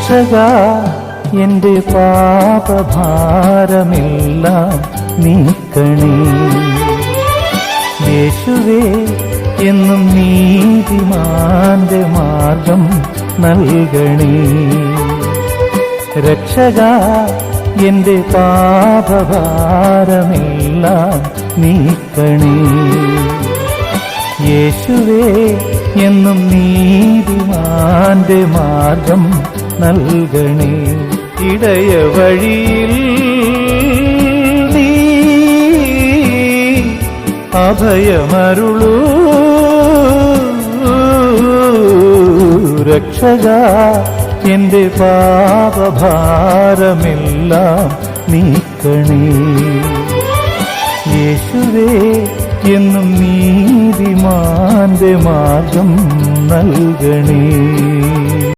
രക്ഷകാ എന്റെ പാപഭാരമെല്ലാം നീക്കണേ. യേശുവേ എന്നും നീതിമാന്റെ മാർഗം നൽകണേ. രക്ഷകാ എന്റെ പാപഭാരമെല്ലാം നീക്കണേ. യേശുവേ എന്നും നീതിമാന്റെ മാർഗം നൽകണേ. ഇടയ വഴിയിൽ നീ അഭയമരുളൂ. രക്ഷകാ എന്റെ പാപഭാരമെല്ലാം നീക്കണേ. യേശുവേ എന്നും നീതിമാന്റെ മാർഗം നൽകണേ.